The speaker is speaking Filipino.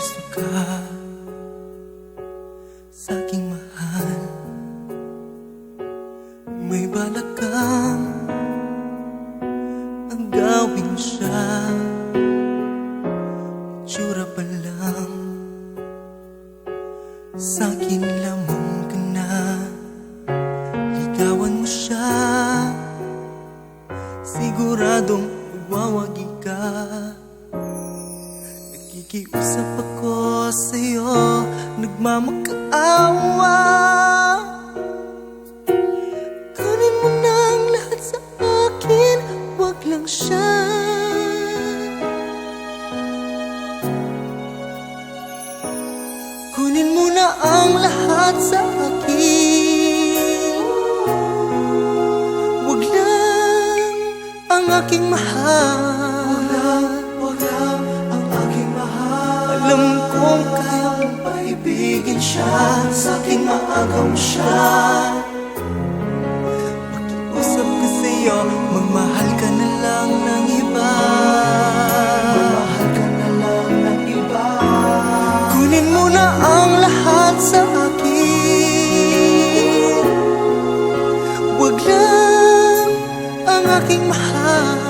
gusto ka sa'king mahal. May balak kang agawin siya, itsura pa lang sa'kin lamang ka na. Ligawan mo siya, siguradong mawawagi ka. Nakikiusap ako sa'yo, nagmamakaawa. Kunin mo na ang lahat sa akin, wag lang siya. Kunin mo na ang lahat sa akin, wag lang ang aking mahal. Wag lang ang aking mahal. Alam kong kaya mong paibigin siya, sa'king maagaw mo siya. Makiusap ka sa'yo, magmahal ka na lang ng iba. Magmahal ka na lang ng iba. Kunin mo na ang lahat sa akin, wag lang ang aking mahal.